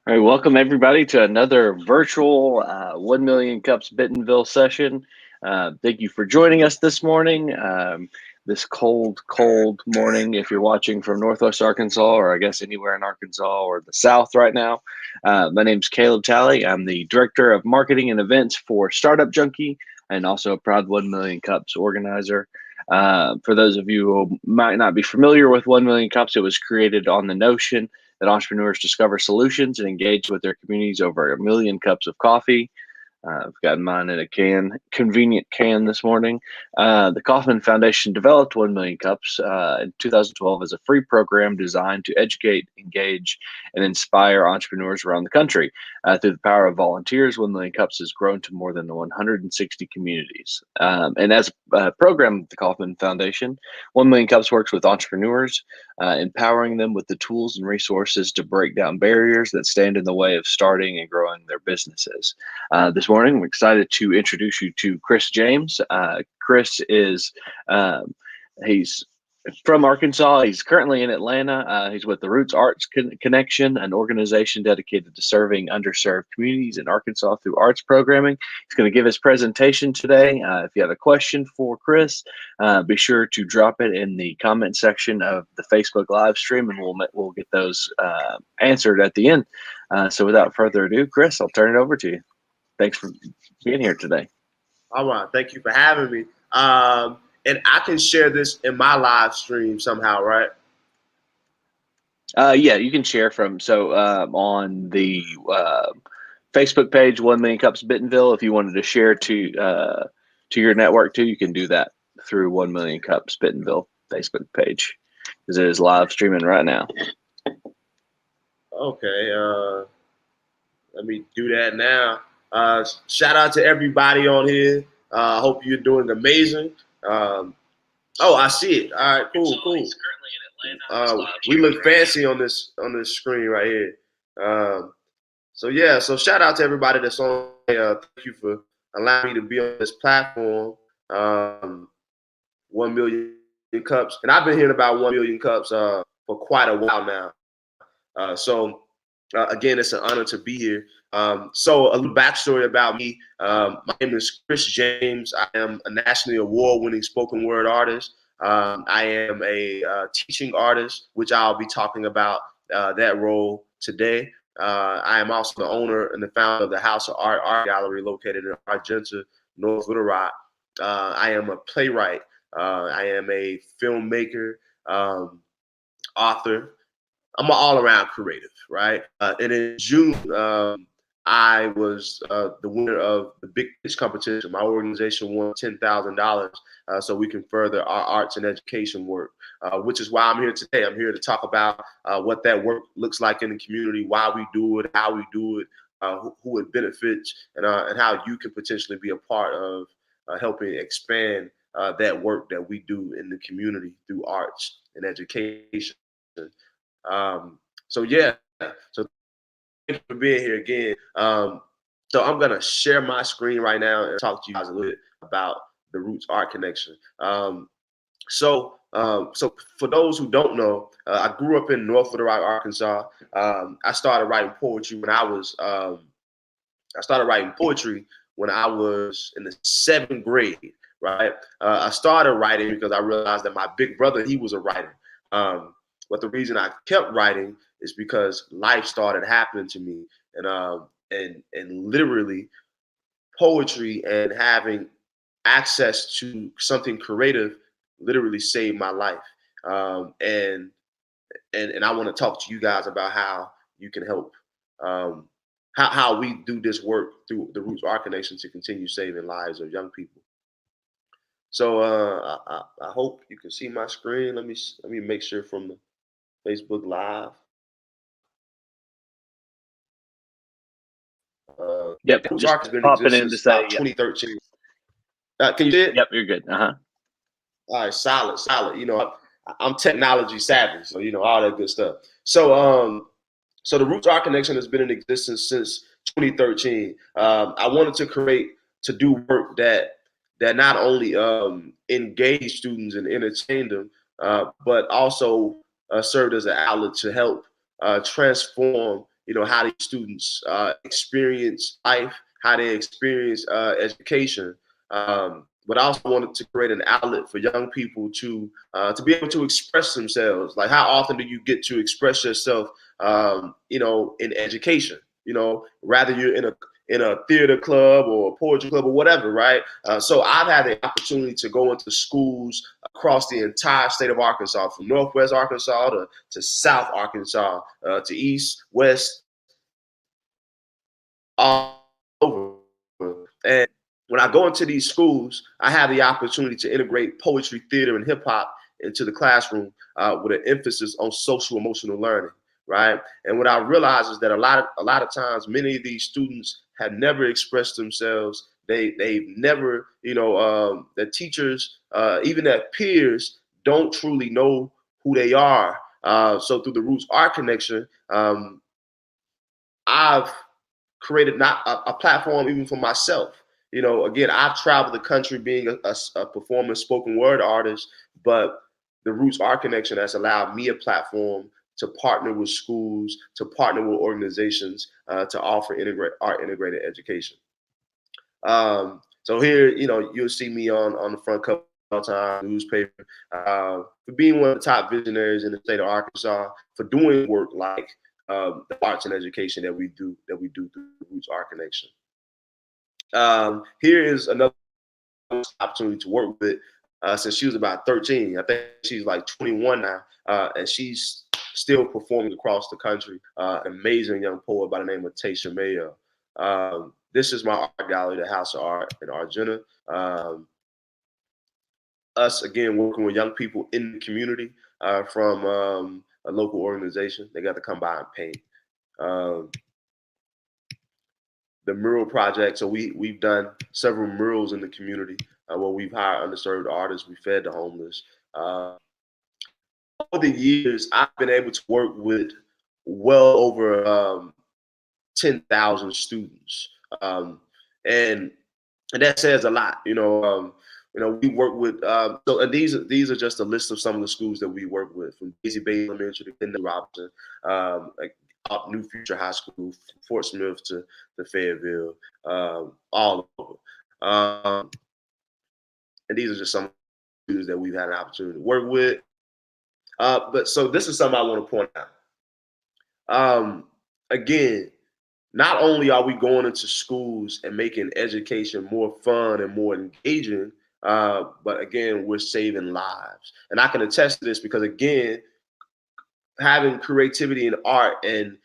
All right, welcome everybody to another virtual 1 Million Cups-Bentonville session. Thank you for joining us this morning, this cold morning if you're watching from Northwest Arkansas, or I guess anywhere in Arkansas or the South right now. My name's Caleb Talley. I'm the Director of Marketing and Events for Startup Junkie and also a proud 1 Million Cups organizer. For those of you who might not be familiar with 1 Million Cups, it was created on the notion that entrepreneurs discover solutions and engage with their communities over a million cups of coffee. I've got mine in a convenient can this morning. The Kauffman Foundation developed 1 Million Cups in 2012 as a free program designed to educate, engage, and inspire entrepreneurs around the country. Through the power of volunteers, 1 Million Cups has grown to more than 160 communities. And as a program of the Kauffman Foundation, 1 Million Cups works with entrepreneurs, empowering them with the tools and resources to break down barriers that stand in the way of starting and growing their businesses. This morning, we're excited to introduce you to Chris James. Chris is he's from Arkansas. He's currently in Atlanta. He's with the Roots Arts Connection, an organization dedicated to serving underserved communities in Arkansas through arts programming. He's going to give his presentation today. If you have a question for Chris, be sure to drop it in the comment section of the Facebook live stream, and we'll get those answered at the end. So without further ado, Chris, I'll turn it over to you. Thanks for being here today. All right. Thank you for having me. And I can share this in my live stream somehow, right? Yeah, you can share on the Facebook page, 1 Million Cups-Bentonville. If you wanted to share to your network too, you can do that through 1 Million Cups-Bentonville Facebook page, because it is live streaming right now. Okay. Let me do that now. Shout out to everybody on here. I hope you're doing amazing. I see it. All right, cool. We look fancy on this screen right here. So shout out to everybody that's on. Thank you for allowing me to be on this platform. 1 Million Cups, and I've been hearing about 1 Million Cups for quite a while now. Again, it's an honor to be here. So a little backstory about me. My name is Chris James. I am a nationally award-winning spoken word artist. I am a teaching artist, which I'll be talking about that role today. I am also the owner and the founder of the House of Art Gallery located in Argenta, North Little Rock. I am a playwright. I am a filmmaker, author. I'm an all-around creative, right? And in June, I was the winner of the Big Pitch competition. My organization won $10,000 so we can further our arts and education work, which is why I'm here today. I'm here to talk about what that work looks like in the community, why we do it, how we do it, who it benefits, and how you can potentially be a part of helping expand that work that we do in the community through arts and education. So thank you for being here again. So I'm gonna share my screen right now and talk to you guys a little bit about the Roots Art Connection. So for those who don't know, I grew up in North Little Rock, Arkansas. I started writing poetry when I was in the 7th grade. Right. I started writing because I realized that my big brother, he was a writer. But the reason I kept writing is because life started happening to me, and literally poetry and having access to something creative literally saved my life. And I want to talk to you guys about how you can help, how we do this work through the Roots Art Connection to continue saving lives of young people. So I hope you can see my screen. Let me make sure from the Facebook Live. Yep, Roots just Arc has been in popping in to existence say, about 2013. Can you see it? Yep, you're good. All right, solid. You know, I'm technology savvy, so you know all that good stuff. So the Roots Art Connection has been in existence since 2013. I wanted to do work that not only engage students and entertain them, but also served as an outlet to help transform how these students experience life, how they experience education. But I also wanted to create an outlet for young people to be able to express themselves. Like, how often do you get to express yourself, in education? Rather you're in a theater club or a poetry club or whatever, right? So I've had the opportunity to go into schools across the entire state of Arkansas, from Northwest Arkansas to South Arkansas, to East, West, all over. And when I go into these schools, I have the opportunity to integrate poetry, theater, and hip hop into the classroom with an emphasis on social emotional learning, right? And what I realize is that a lot of times, many of these students have never expressed themselves. They've never, the teachers, even their peers, don't truly know who they are. So through the Roots Art Connection, I've created not a platform even for myself. Again, I've traveled the country being a performing spoken word artist, but the Roots Art Connection has allowed me a platform to partner with schools, to partner with organizations, to offer integrated education. So here, you'll see me on the front cover all the time, newspaper, for being one of the top visionaries in the state of Arkansas, for doing work like the arts and education that we do through the Roots Art Connection. Here is another opportunity to work with since she was about 13. I think she's like 21 now, and she's still performing across the country. Amazing young poet by the name of Tasha Mayo. This is my art gallery, the House of Art in Arjuna. Us, again, working with young people in the community from a local organization. They got to come by and paint. The mural project. So we've done several murals in the community where we've hired underserved artists. We fed the homeless. Over the years, I've been able to work with well over 10,000 students, and that says a lot. We work with and these are just a list of some of the schools that we work with, from Daisy Bay Elementary to Kennedy Robinson, like New Future High School, Fort Smith to Fayetteville, all over. And these are just some students that we've had an opportunity to work with. But so this is something I want to point out. Again, not only are we going into schools and making education more fun and more engaging, but again, we're saving lives. And I can attest to this because, again, having creativity and art and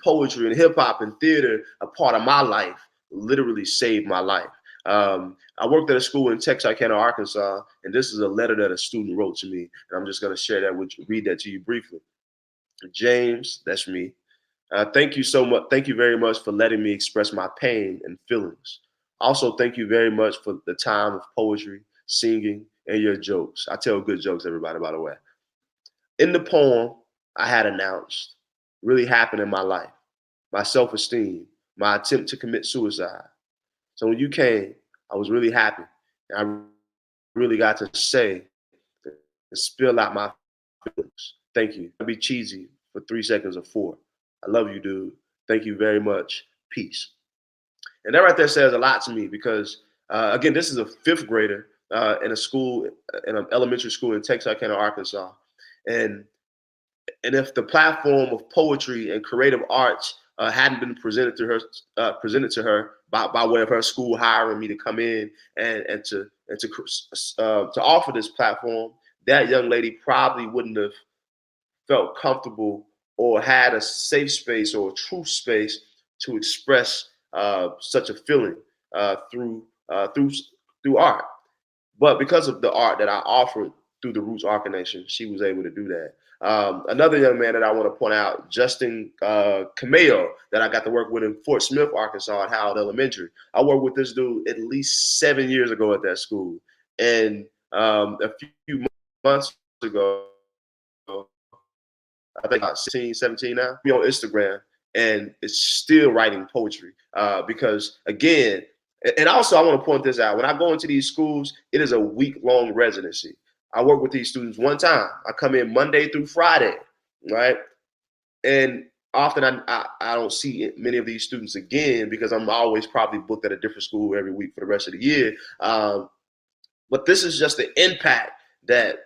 poetry and hip hop and theater a part of my life literally saved my life. I worked at a school in Texarkana, Arkansas, and this is a letter that a student wrote to me, and I'm just going to share that with you, read that to you briefly. James, that's me. Thank you so much. Thank you very much for letting me express my pain and feelings. Also, thank you very much for the time of poetry, singing, and your jokes. I tell good jokes, everybody, by the way. In the poem, I had announced really happened in my life, my self-esteem, my attempt to commit suicide. So when you came, I was really happy. And I really got to say and spill out my feelings. Thank you. I'll be cheesy for 3 seconds or 4. I love you, dude. Thank you very much. Peace. And that right there says a lot to me because, again, this is a 5th grader in a school, in an elementary school in Texarkana, Arkansas. And if the platform of poetry and creative arts hadn't been presented to her by way of her school hiring me to come in and to offer this platform, that young lady probably wouldn't have felt comfortable or had a safe space or a true space to express such a feeling through art. But because of the art that I offered through the Roots Art Connection, she was able to do that. Another young man that I want to point out, Justin Cameo, that I got to work with in Fort Smith, Arkansas at Howard Elementary. I worked with this dude at least 7 years ago at that school. And a few months ago, I think about 16, 17 now, be on Instagram and is still writing poetry because, again, and also I want to point this out. When I go into these schools, it is a week-long residency. I work with these students one time. I come in Monday through Friday, right? And often I don't see many of these students again because I'm always probably booked at a different school every week for the rest of the year. But this is just the impact that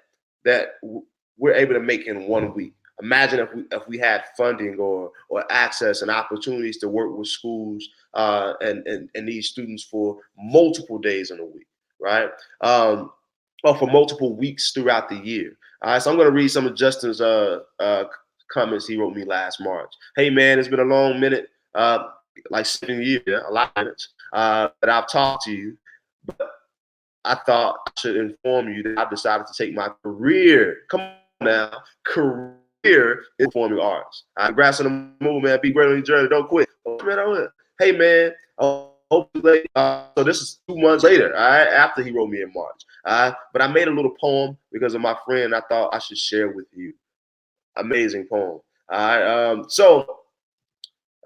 we're able to make in 1 week. Imagine if we had funding or access and opportunities to work with schools and these students for multiple days in a week, right? Or for multiple weeks throughout the year. All right, so I'm going to read some of Justin's comments he wrote me last March. Hey man, it's been a long minute, like 7 years, a lot of minutes that I've talked to you, but I thought I should inform you that I've decided to take my career. Come on now, career in performing arts. Congrats on the move, man. Be great on your journey. Don't quit. Oh, man, hey, man. Hopefully, so this is 2 months later, all right, after he wrote me in March. But I made a little poem because of my friend. I thought I should share with you. Amazing poem. All right. So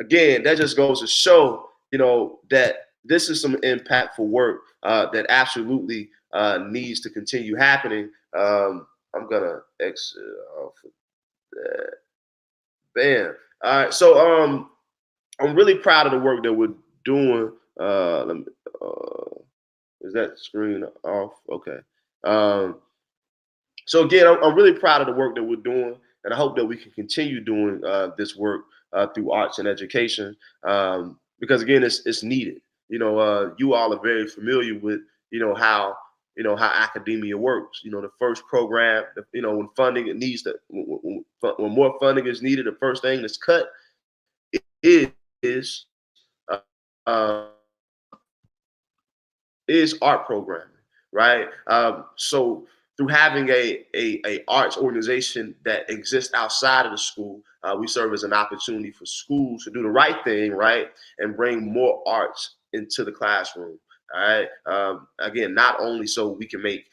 again, that just goes to show, that this is some impactful work that absolutely needs to continue happening. I'm gonna exit off of that. Bam. All right. So I'm really proud of the work that we're doing. Let me, is that screen off? Okay. So again, I'm really proud of the work that we're doing, and I hope that we can continue doing this work through arts and education because again, it's needed. You all are very familiar with how how academia works. The first program, when funding it needs to, when more funding is needed, the first thing that's cut is uh, uh, is art programming, right? So through having a arts organization that exists outside of the school, we serve as an opportunity for schools to do the right thing, right, and bring more arts into the classroom. All right. Again, not only so we can make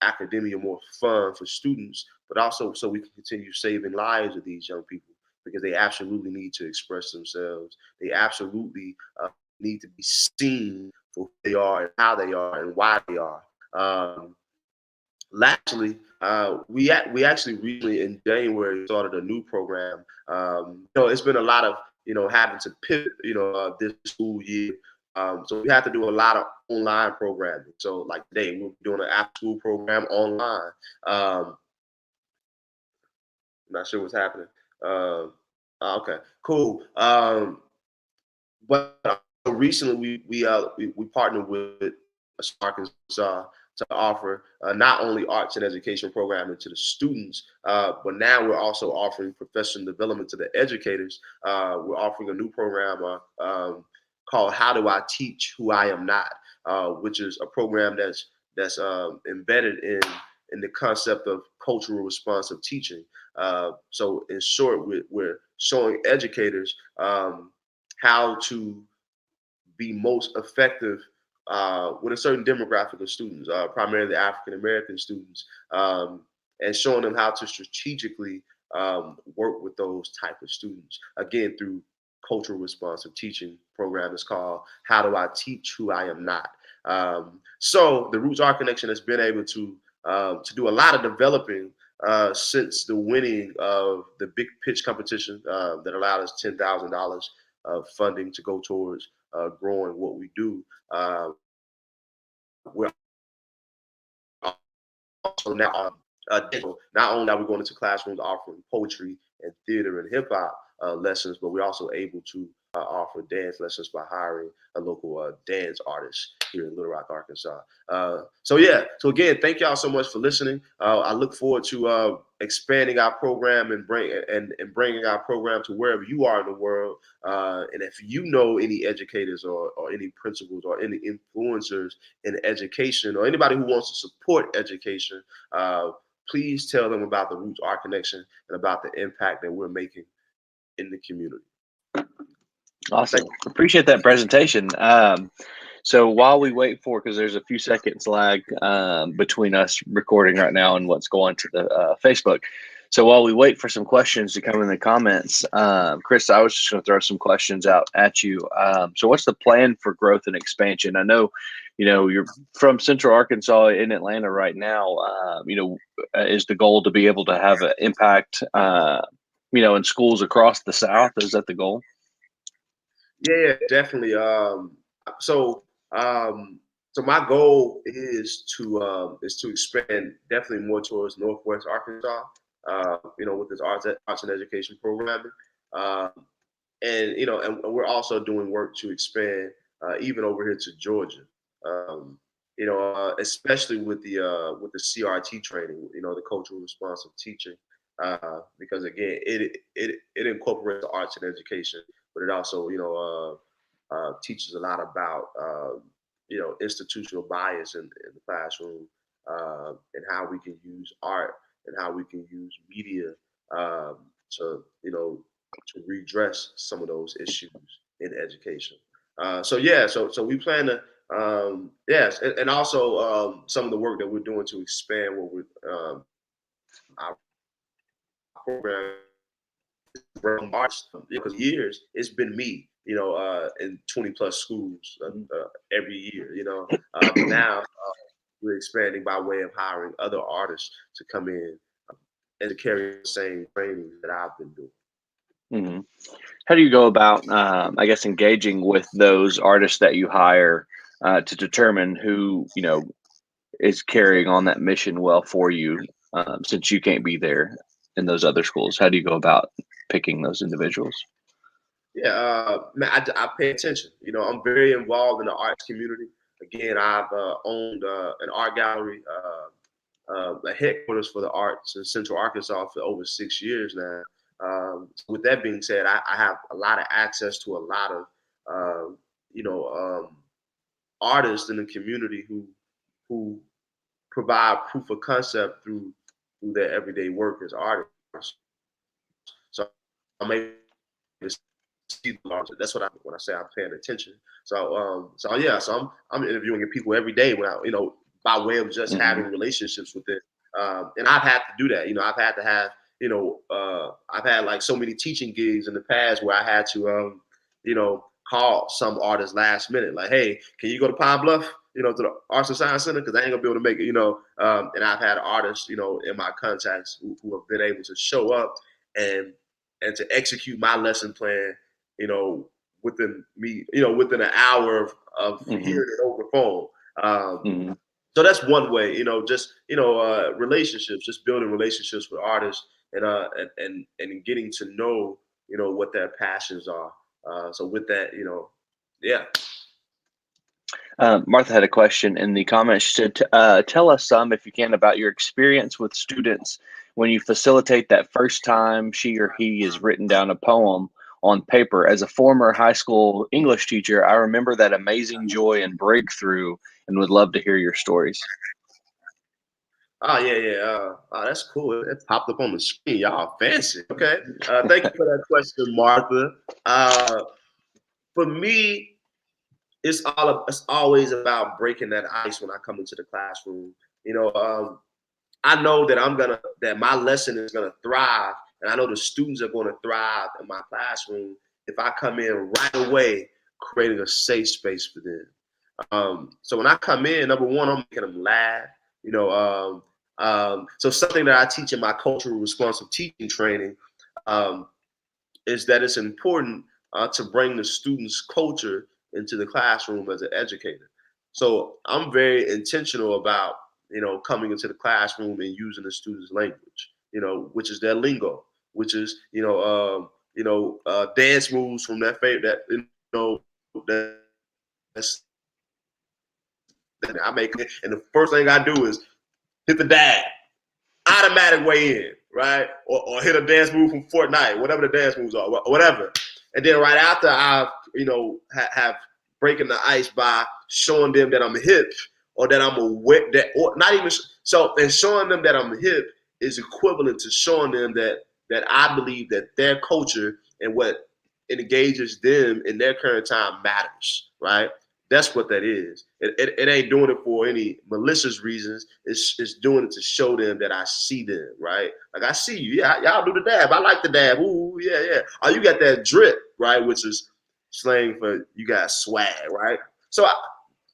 academia more fun for students, but also so we can continue saving lives of these young people because they absolutely need to express themselves. They absolutely need to be seen for who they are and how they are and why they are. Lastly, we actually recently in January started a new program. It's been a lot of having to pivot this school year. So we have to do a lot of online programming. So like today, we're doing an after school program online. Not sure what's happening. Okay, cool. But recently we partnered with Arkansas to offer not only arts and education programming to the students, but now we're also offering professional development to the educators. We're offering a new program called "How Do I Teach Who I Am Not," which is a program that's embedded in the concept of cultural responsive teaching. So in short, we're showing educators how to be most effective with a certain demographic of students, primarily African American students, and showing them how to strategically work with those type of students. Again, through cultural responsive teaching program is called "How Do I Teach Who I Am Not." So the Roots Art Connection has been able to do a lot of developing since the winning of the big pitch competition that allowed us $10,000 of funding to go towards growing what we do. We're also now digital. Not only are we going into classrooms offering poetry and theater and hip hop lessons, but we're also able to offer dance lessons by hiring a local dance artist here in Little Rock, Arkansas. So again, thank y'all so much for listening. I look forward to expanding our program and bringing our program to wherever you are in the world. And if you know any educators or any principals or any influencers in education or anybody who wants to support education, please tell them about the Roots Art Connection and about the impact that we're making in the community. Awesome. Appreciate that presentation. So while we wait because there's a few seconds lag between us recording right now and what's going to the Facebook. So while we wait for some questions to come in the comments, Chris, I was just going to throw some questions out at you. So what's the plan for growth and expansion? I know, you're from Central Arkansas in Atlanta right now. Is the goal to be able to have an impact, in schools across the South? Is that the goal? Yeah, definitely. So um, so my goal is to expand definitely more towards Northwest Arkansas. With this arts and education programming, um, and we're also doing work to expand even over here to Georgia. Um, especially with the CRT training, the cultural responsive teaching, because again, it incorporates the arts and education, but it also teaches a lot about institutional bias in the classroom, and how we can use art and how we can use media um, to to redress some of those issues in education. So we plan to yes, and also some of the work that we're doing to expand what we're our program from March, because years it's been me, in 20 plus schools every year, but now we're expanding by way of hiring other artists to come in and to carry the same training that I've been doing. Hmm. How do you go about, I guess, engaging with those artists that you hire to determine who is carrying on that mission well for you, since you can't be there in those other schools? How do you go about picking those individuals? Yeah, man, I pay attention. I'm very involved in the arts community. Again, I've owned an art gallery, a headquarters for the arts in Central Arkansas for over 6 years now. With that being said, I have a lot of access to a lot of, um, you know, um, artists in the community who provide proof of concept through their everyday work as artists. So I'm able to see the artists. That's what I when I say I'm paying attention. So yeah, so I'm interviewing people every day when by way of just Hmm. having relationships with it. And I've had to do that. I've had to have I've had like so many teaching gigs in the past where I had to call some artists last minute, like, hey, can you go to Pine Bluff? To the Arts and Science Center, because I ain't gonna be able to make it. And I've had artists, in my contacts who have been able to show up and to execute my lesson plan, you know, within an hour of Hmm. hearing it over the phone. Hmm. So that's one way, just relationships, just building relationships with artists and getting to know what their passions are. So with that, yeah. Martha had a question in the comments. She said, "Tell us some, if you can, about your experience with students when you facilitate that first time she or he has written down a poem on paper. As a former high school English teacher, I remember that amazing joy and breakthrough, and would love to hear your stories." Oh yeah, yeah. That's cool. It popped up on the screen. Y'all fancy. Okay. Thank you for that question, Martha. Uh, for me, it's always about breaking that ice when I come into the classroom. I know that my lesson is gonna thrive, and I know the students are gonna thrive in my classroom if I come in right away, creating a safe space for them. So when I come in, number one, I'm making them laugh. So something that I teach in my cultural responsive teaching training um, is that it's important to bring the student's culture into the classroom as an educator. So I'm very intentional about coming into the classroom and using the student's language, which is their lingo, which is dance moves from that favorite that that's that I make it, and the first thing I do is hit the dab, automatic way in, right? Or hit a dance move from Fortnite, whatever the dance moves are, whatever. And then right after I, have breaking the ice by showing them that I'm hip or that I'm aware that, or not even so, and showing them that I'm hip is equivalent to showing them that I believe that their culture and what engages them in their current time matters, right? That's what that is. It ain't doing it for any malicious reasons. It's doing it to show them that I see them, right? Like, I see you. Yeah, y'all do the dab. I like the dab. Ooh, yeah, yeah. Oh, you got that drip, right? Which is slang for you got swag, right? So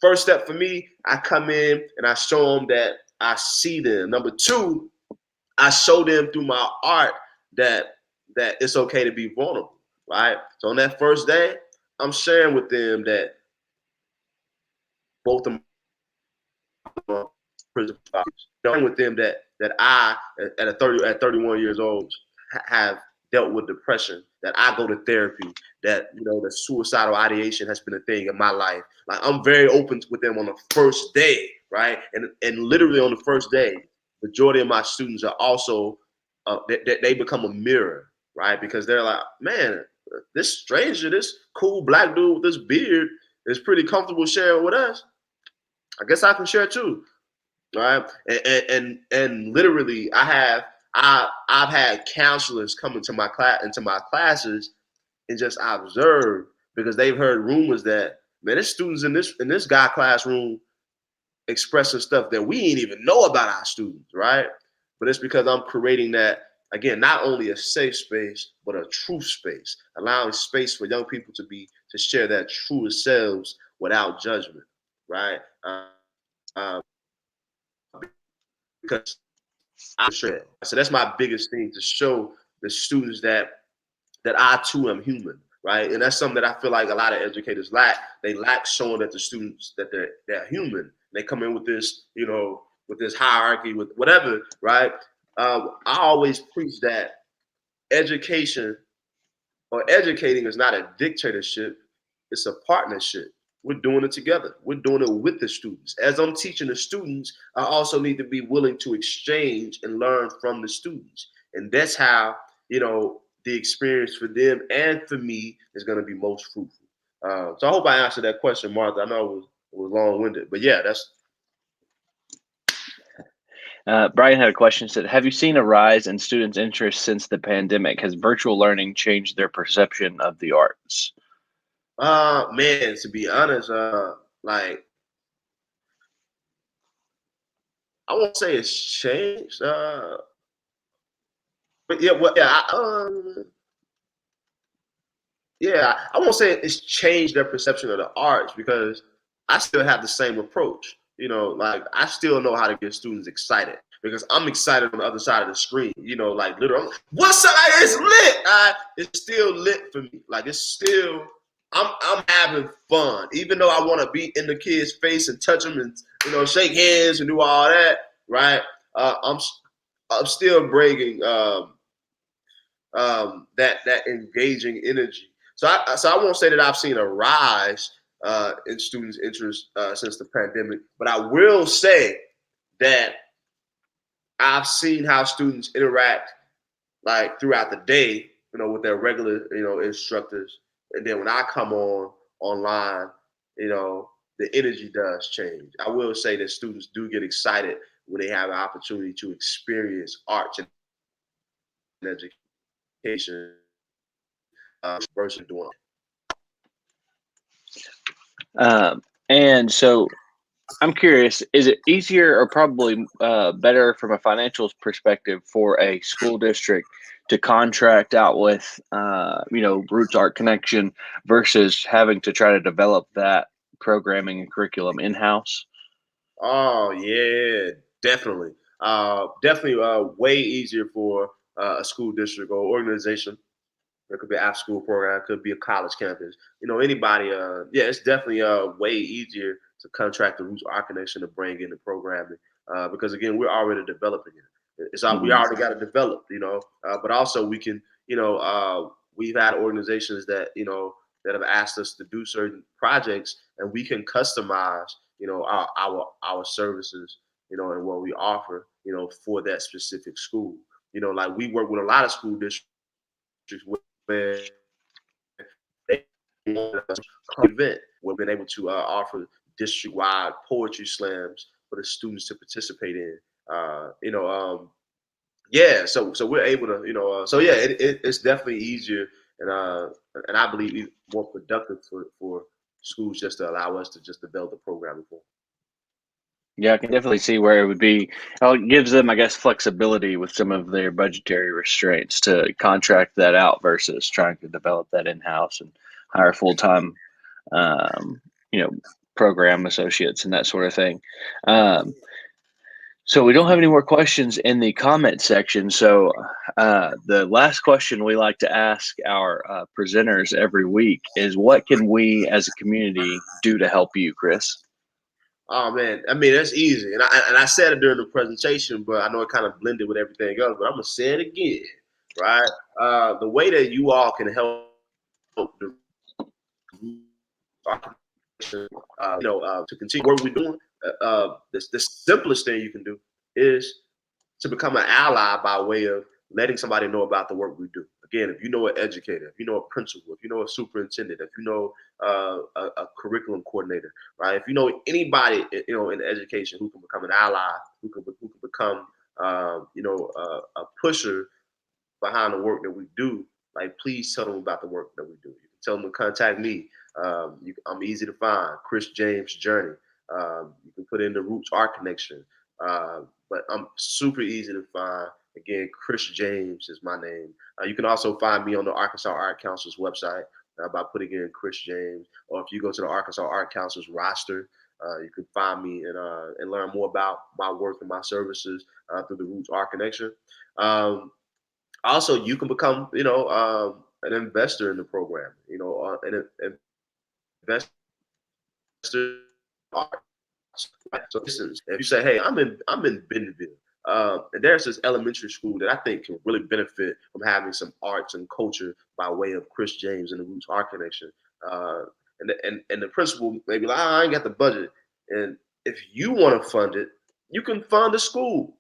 first step for me, I come in and I show them that I see them. Number two, I show them through my art that that it's okay to be vulnerable, right? So on that first day, I'm sharing with them that both of my prison fathers, sharing with them that I at 31 years old have dealt with depression, that I go to therapy, that the suicidal ideation has been a thing in my life. Like I'm very open with them on the first day, right? And literally on the first day, majority of my students are also they become a mirror, right? Because they're like, man, this stranger, this cool black dude with this beard is pretty comfortable sharing with us. I guess I can share too, right? And literally, I've had counselors come into my classes and just observe because they've heard rumors that, man, there's students in this guy classroom expressing stuff that we ain't even know about our students, right? But it's because I'm creating that, again, not only a safe space but a true space, allowing space for young people to share their truest selves without judgment, right? Uh, because I'm sure. So that's my biggest thing, to show the students that I too am human, right? And that's something that I feel like a lot of educators lack. They lack showing that the students that they're human. They come in with this, with this hierarchy, with whatever, right? I always preach that education or educating is not a dictatorship; it's a partnership. We're doing it together. We're doing it with the students. As I'm teaching the students, I also need to be willing to exchange and learn from the students. And that's how, the experience for them and for me is going to be most fruitful. So I hope I answered that question, Martha. I know it was long-winded, but yeah, that's Brian had a question. Said, "Have you seen a rise in students' interest since the pandemic? Has virtual learning changed their perception of the arts?" man. To be honest, like I won't say it's changed, but yeah, well, yeah, yeah, I won't say it's changed their perception of the arts because I still have the same approach. Like I still know how to get students excited because I'm excited on the other side of the screen. Like literally, what's up? It's lit. It's still lit for me. Like it's still, I'm having fun, even though I want to be in the kid's face and touch them and shake hands and do all that. Right? I'm still bringing that engaging energy. So I won't say that I've seen a rise in students' interest since the pandemic, but I will say that I've seen how students interact like throughout the day, with their regular, instructors, and then when I come online, the energy does change. I will say that students do get excited when they have an opportunity to experience arts and education versus doing. And so I'm curious, is it easier or probably better from a financial perspective for a school district to contract out with, Roots Art Connection versus having to try to develop that programming and curriculum in-house? Oh yeah, definitely. Definitely way easier for a school district or organization. It could be an after school program, it could be a college campus. Anybody. Yeah, it's definitely way easier to contract the Roots Art Connection to bring in the programming because again, we're already developing it. We Hmm. already got it developed, but also we can, we've had organizations that have asked us to do certain projects, and we can customize, our services, and what we offer, for that specific school. Like we work with a lot of school districts where they want us to event. We've been able to offer district-wide poetry slams for the students to participate in. Yeah, so we're able to, so yeah, it's definitely easier and I believe more productive for schools just to allow us to just develop the programming for. Yeah, I can definitely see where it would be. Well, it gives them, I guess, flexibility with some of their budgetary restraints to contract that out versus trying to develop that in-house and hire full-time, um, you know, program associates and that sort of thing. Um, So we don't have any more questions in the comment section. So the last question we like to ask our presenters every week is, what can we as a community do to help you, Chris? Oh man, I mean that's easy, and I said it during the presentation, but I know it kind of blended with everything else. But I'm gonna say it again, right? The way that you all can help the to continue what we're doing, the simplest thing you can do is to become an ally by way of letting somebody know about the work we do. Again, if you know an educator, if you know a principal, if you know a superintendent, if you know a curriculum coordinator, right? If you know anybody, in education who can become an ally, who can become, a pusher behind the work that we do, like please tell them about the work that we do. You can tell them to contact me. I'm easy to find. Chris James Journey. You can put in the Roots Art Connection. But I'm super easy to find. Again, Chris James is my name. You can also find me on the Arkansas Art Council's website by putting in Chris James. Or if you go to the Arkansas Art Council's roster, you can find me and learn more about my work and my services through the Roots Art Connection. Also, you can become, an investor in the program. An investor in art. Right? So, listen, if you say, "Hey, I'm in Bentonville," and there's this elementary school that I think can really benefit from having some arts and culture by way of Chris James and the Roots Art Connection. Uh, and the principal may be like, "I ain't got the budget," and if you want to fund it, you can fund the school,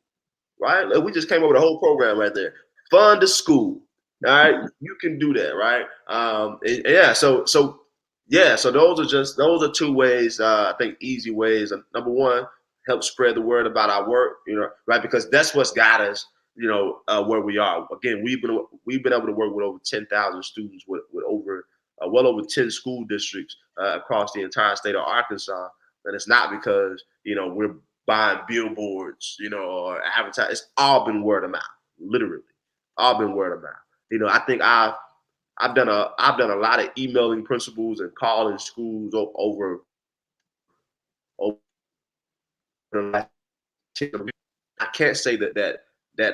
right? Like we just came up with a whole program right there. Fund the school. All right, you can do that, right? Yeah. So those are two ways. I think easy ways. Number one, help spread the word about our work. Right? Because that's what's got us. Where we are. Again, we've been able to work with over 10,000 students with over well over 10 school districts across the entire state of Arkansas, and it's not because we're buying billboards, or advertising. It's all been word of mouth, literally, all been word of mouth. I think I've done a lot of emailing principals and calling schools over the last 10 years. I can't say that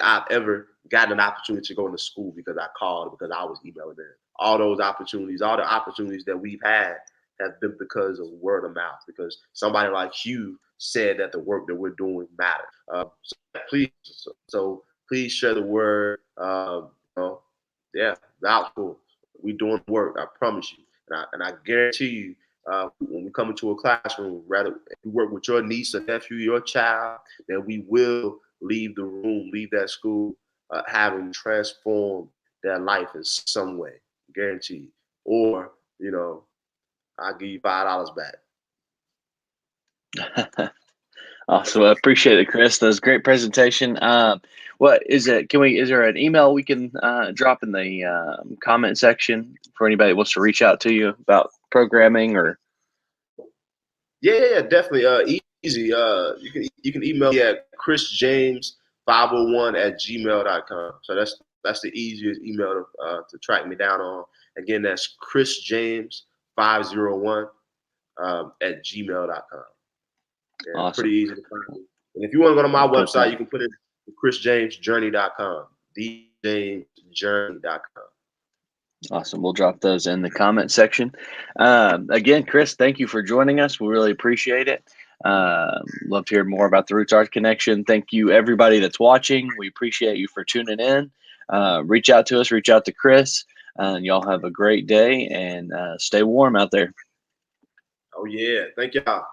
I've ever gotten an opportunity to go into school because I called, because I was emailing them. All those opportunities, all the opportunities that we've had have been because of word of mouth, because somebody like you said that the work that we're doing matters. Please share the word. Yeah, without school, we doing work. I promise you, and I guarantee you, when we come into a classroom, rather you work with your niece or nephew, your child, then we will leave the room, leave that school, having transformed their life in some way, guaranteed. Or I'll give you $5 back. Awesome. I appreciate it, Chris. That was a great presentation. What is it? Is there an email we can drop in the comment section for anybody that wants to reach out to you about programming or? Yeah, definitely. Easy. You can email me at chrisjames501@gmail.com. So that's the easiest email to track me down on. Again, that's chrisjames501 at gmail.com. Yeah, Awesome. pretty easy to find. And if you want to go to my We'll website, you can put it chrisjamesjourney.com. djamesjourney.com. Awesome. We'll drop those in the comment section. Again, Chris, thank you for joining us. We really appreciate it. Love to hear more about the Roots Art Connection. Thank you, everybody that's watching. We appreciate you for tuning in. Reach out to us, reach out to Chris, and y'all have a great day and stay warm out there. Oh, yeah. Thank y'all.